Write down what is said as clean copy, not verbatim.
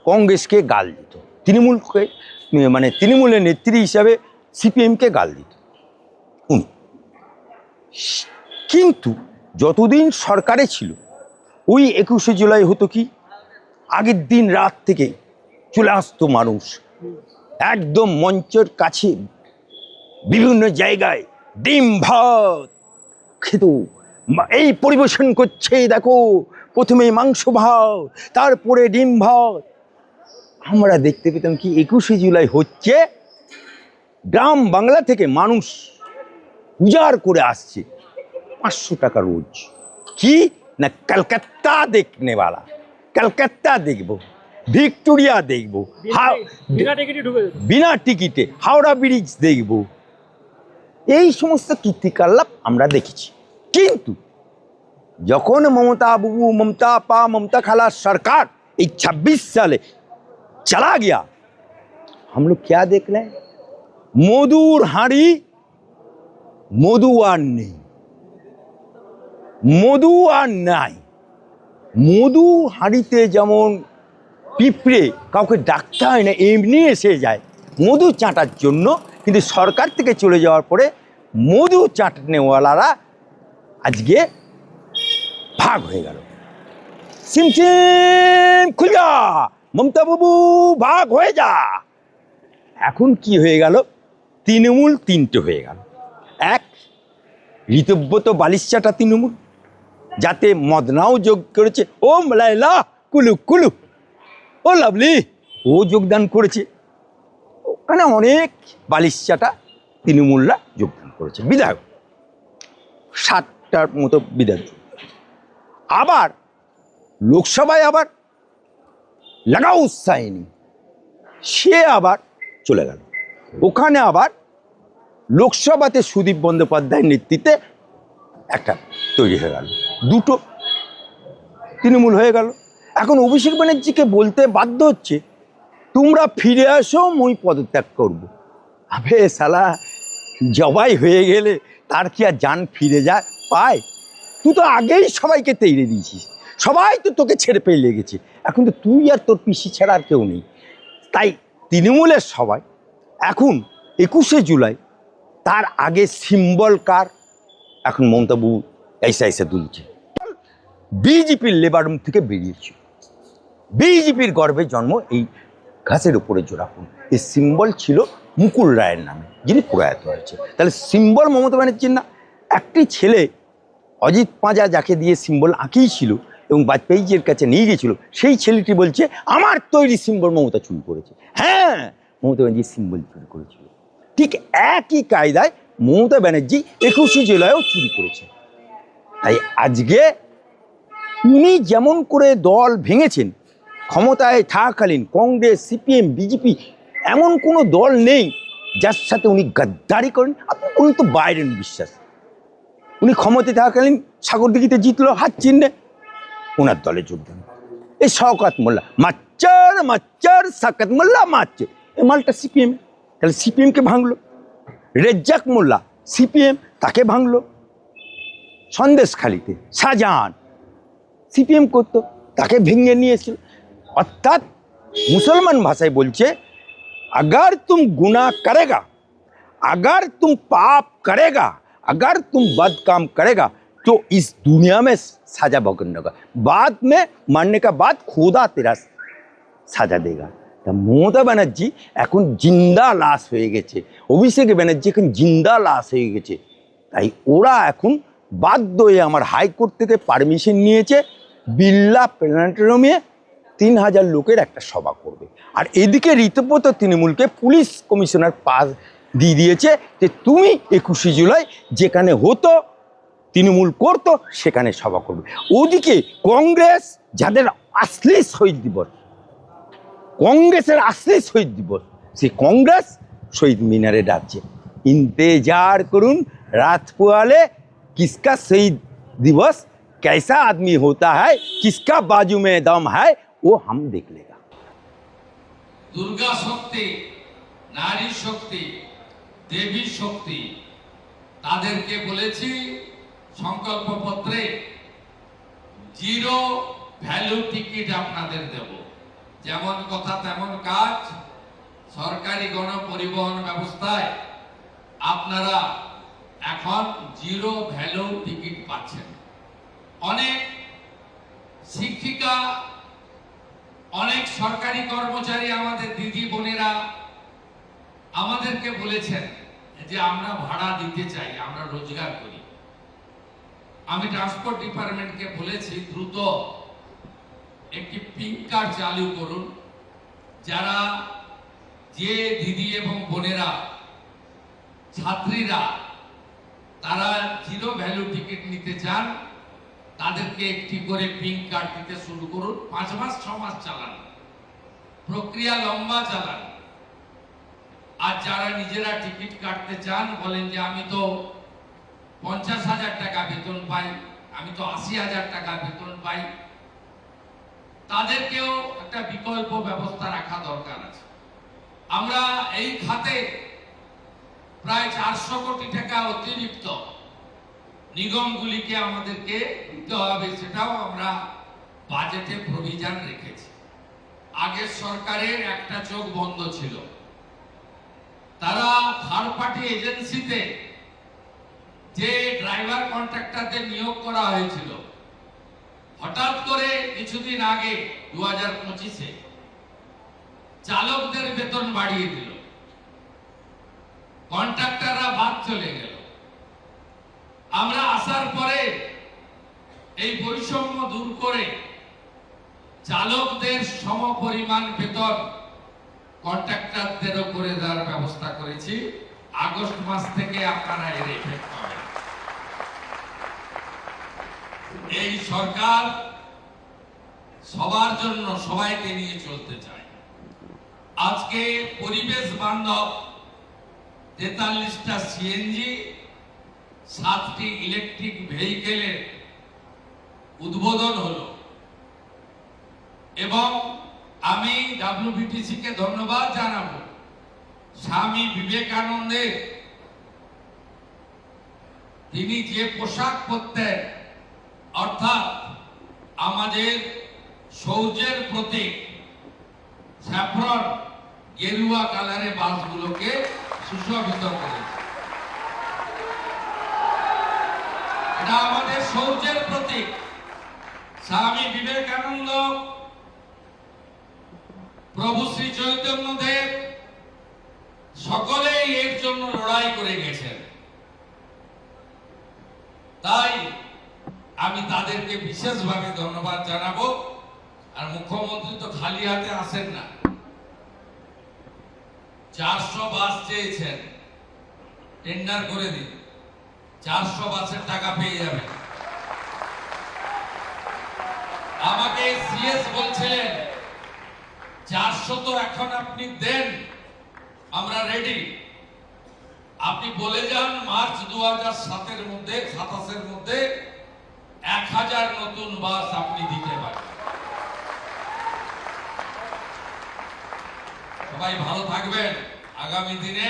কংগ্রেসকে গাল দিত, তৃণমূলকে মানে তৃণমূলের নেত্রী হিসাবে সিপিএমকে গাল দিত উনি। কিন্তু যতদিন সরকারে ছিল ওই 21শে জুলাই হতো কি, আগের দিন রাত থেকে চলে আসতো মানুষ, একদম মঞ্চের কাছে বিভিন্ন জায়গায় ডিম ভাত খেত। এই পরিবেশন করছে, দেখো প্রথমে মাংস ভাত, তারপরে ডিম ভাত। আমরা দেখতে পেতাম কি 21শে জুলাই হচ্ছে, গ্রাম বাংলা থেকে মানুষ উজাড় করে আসছে 500 টাকা রোজ। কি না, কলকাতা দেখনেওয়ালা, কলকাতা দেখবো, ভিক্টোরিয়া দেখবো, বিনা টিকিটে হাওড়া ব্রিজ দেখবো, এই সমস্ত কীর্তিকলাপ আমরা দেখেছি। কিন্তু যখন ममता बुबू, ममता पा, ममता खाला सरकार 26 साले चला गया, हम लोग क्या देख रहे हैं? मधुर हांडी मधु আর নেই, মধু আর নাই। মধু হাঁড়িতে যেমন পিঁপড়ে কাউকে ডাকতে হয় না, এমনি এসে যায় মধু চাটার জন্য, কিন্তু সরকার থেকে চলে যাওয়ার পরে মধু চাটনেওয়ালারা আজকে ভাগ হয়ে গেল। সিমসিম খুল যা, মমতা বাবু ভাগ হয়ে যা। এখন কি হয়ে গেল, তৃণমূল 3টে হয়ে গেল। এক, ঋতব্রত বালিশচাটা তৃণমূল, যাতে মদনাও যোগ করেছে, ও লাইলা কুলু কুলু, ও লাভলি ও যোগদান করেছে। ওখানে অনেক বালিশচাটা তৃণমূলরা যোগদান করেছে, বিধায়ক 60টার মতো বিধায়ক। আবার লোকসভায় আবার লাগাও সাইনি, সে আবার চলে গেল। ওখানে আবার লোকসভাতে সুদীপ বন্দ্যোপাধ্যায়ের নেতৃত্বে একটা তৈরি হয়ে গেল, 2টো তৃণমূল হয়ে গেল। এখন অভিষেক ব্যানার্জিকে বলতে বাধ্য হচ্ছে, তোমরা ফিরে আসো, মই পদত্যাগ করব। আবে শালা, জবাই হয়ে গেলে তার কি আর জান ফিরে যায় পায়? তুই তো আগেই সবাইকে তেড়ে দিয়েছিস, সবাই তো তোকে ছেড়ে পেয়ে লেগেছে, এখন তো তুই আর তোর পিসি ছাড়া আর কেউ নেই। তাই তৃণমূলের সবাই এখন 21শে জুলাই তার আগে সিম্বল কার, এখন মমতা বাবু এসে দুলছে। বিজেপির লেবার রুম থেকে বেরিয়েছে, বিজেপির গর্বে জন্ম এই ঘাসের উপরে জোড়াফুল। এই সিম্বল ছিল মুকুল রায়ের নামে, যিনি প্রয়াত হয়েছে। তাহলে সিম্বল মমতা ব্যানার্জির না। একটি ছেলে অজিত পাঁজা যাকে দিয়ে সিম্বল আঁকিয়েছিল এবং বাজপেয়ীজির কাছে নিয়ে গেছিল, সেই ছেলেটি বলছে আমার তৈরি সিম্বল মমতা চুরি করেছে। হ্যাঁ, মমতা ব্যানার্জি সিম্বল চুরি করেছিল। ঠিক একই কায়দায় মমতা ব্যানার্জি 21শে জুলাইও চুরি করেছে। তাই আজকে উনি যেমন করে দল ভেঙেছেন, ক্ষমতায় থাকাকালীন কংগ্রেস, সিপিএম, বিজেপি এমন কোনো দল নেই যার সাথে উনি গাদ্দারি করেন। আপনি বলুন তো, বাইরেন বিশ্বাস উনি ক্ষমতায় থাকাকালীন সাগরদিঘিতে জিতলো হাত চিহ্নে, ওনার দলে যোগদান। এই শওকত মোল্লা মাচ্চার মাচ্চার, শওকত মোল্লা মাচ্চার, এই মালটা সিপিএম, তাহলে সিপিএমকে ভাঙলো। রেজ্জাক মোল্লা সিপিএম, তাকে ভাঙলো। সন্দেশখালিতে শাহজাহান সিপিএম করতো, তাকে ভেঙে নিয়েছিল। অর্থাৎ মুসলমান ভাষায় বলছে, अगर तुम गुनाह करेगा, अगर तुम पाप करेगा, अगर तुम बद काम करेगा तो इस दुनिया में सजा भुगतना होगा, बाद में मरने का बाद खुदा तेरा सजा देगा। তা মমতা ব্যানার্জি এখন জিন্দা লাশ হয়ে গেছে, অভিষেক ব্যানার্জি এখন জিন্দা লাশ হয়ে গেছে। তাই ওরা এখন বাধ্য হয়ে আমার হাইকোর্ট থেকে পারমিশন নিয়েছে, বিড়লা প্ল্যানেটোরিয়ামে 3000 লোকের একটা সভা করবে। আর এদিকে ঋতব্রত তৃণমূলকে পুলিশ কমিশনার পাস দিয়ে দিয়েছে যে তুমি 21শে জুলাই যেখানে হতো তৃণমূল করতো সেখানে সভা করবে। ওদিকে কংগ্রেস, যাদের আসলি শহীদ দিবস, কংগ্রেসের আসলি শহীদ দিবস, সেই কংগ্রেস শহীদ মিনারে ডাকছে, इंतजार करूं रात पुआले, किसका शहीद दिवस, कैसा आदमी होता है, किसका बाजू में दम है, वो हम देख लेगा। दुर्गा शक्ति, नारी शक्ति, देवी शक्ति, তাদেরকে বলেছি সংকল্পপত্রে 0 ভ্যালু টিকিট আপনাদের দেব, যেমন কথা তেমন কাজ। সরকারি গণপরিবহন ব্যবস্থায় আপনারা এখন জিরো ভ্যালু টিকিট পাচ্ছেন। অনেক শিক্ষিকা, অনেক সরকারি কর্মচারী, আমাদের দিদি বোনেরা আমাদেরকে বলেছেন যে আমরা ভাড়া দিতে চাই, আমরা রোজগার করি। আমি ট্রান্সপোর্ট ডিপার্টমেন্টকে বলেছি দ্রুত একটি পিঙ্ক কার্ড চালু করুন। যারা যে দিদি এবং বোনেরা, ছাত্রীরা তারা জিরো ভ্যালু টিকিট নিতে চান, তাদেরকে একটি করে পিঙ্ক কার্ড দিতে শুরু করুন। 5 মাস 6 মাস চালান, প্রক্রিয়া লম্বা চালান। আর যারা নিজেরা টিকিট কাটতে চান, বলেন যে আমি তো 50,000 টাকা বেতন পাই, আমি তো 80,000 টাকা বেতন পাই, তাদেরকেও একটা বিকল্প ব্যবস্থা রাখা দরকার আছে। আমরা এই খাতে প্রায় 400 কোটি টাকা অতিরিক্ত নিগমগুলিকে আমাদেরকে দিতে হবে, সেটাও আমরা বাজেটে প্রভিশন রেখেছি। আগের সরকারের একটা চোখ বন্ধ ছিল। তারা থার্ড পার্টি এজেন্সিতে যে ড্রাইভার কন্ট্রাক্টরদের নিয়োগ করা হয়েছিল, হঠাৎ করে কিছুদিন আগে 2025-এ চালকদের বেতন বাড়িয়ে দিল, কন্ট্রাক্টররা বাদ চলে গেল। আমরা আসার পরে এই বৈষম্য দূর করে চালকদের সমপরিমাণ বেতন কন্ট্রাক্টরদেরও করে দেওয়ার ব্যবস্থা করেছি। আগস্ট মাস থেকে আপনারা এর এফেক্ট পাবেন। এই সরকার সবার জন্য, সবাইকে নিয়ে চলতে চায়। আজকে পরিবেশ বান্ধব 43টা সিএনজি, 7টি ইলেকট্রিক ভেহিকেলের উদ্বোধন হলো এবং আমি WBTC কে ধন্যবাদ জানাবো। স্বামী বিবেকানন্দের তিনি যে পোশাক পরতেন, অর্থাৎ আমাদের সৌর্যের প্রতীক স্যাফরন গেরুয়া কালারে বাসগুলোকে সুশোভিত করেছে। এটা আমাদের সৌর্যের প্রতীক। স্বামী বিবেকানন্দ, প্রভু শ্রী চৈতন্যদেব সকলেই এর জন্য লড়াই করে গেছেন। তাই আমি তাদেরকে বিশেষভাবে ধন্যবাদ জানাবো। আর মুখ্যমন্ত্রী তো খালি হাতে আসেন না, 400 বাস চেয়েছেন, টেন্ডার করে দিন, 400 বাসের টাকা পেয়ে যাবেন। আমাকে সিএস বলছিলেন 400 তো এখন আপনি দেন, আমরা রেডি। আপনি বলে যান মার্চ 2027-এর মধ্যে, 27-এর মধ্যে 1000 নতুন বাস আপনি দিতে পারেন। সবাই ভালো থাকবেন। আগামী দিনে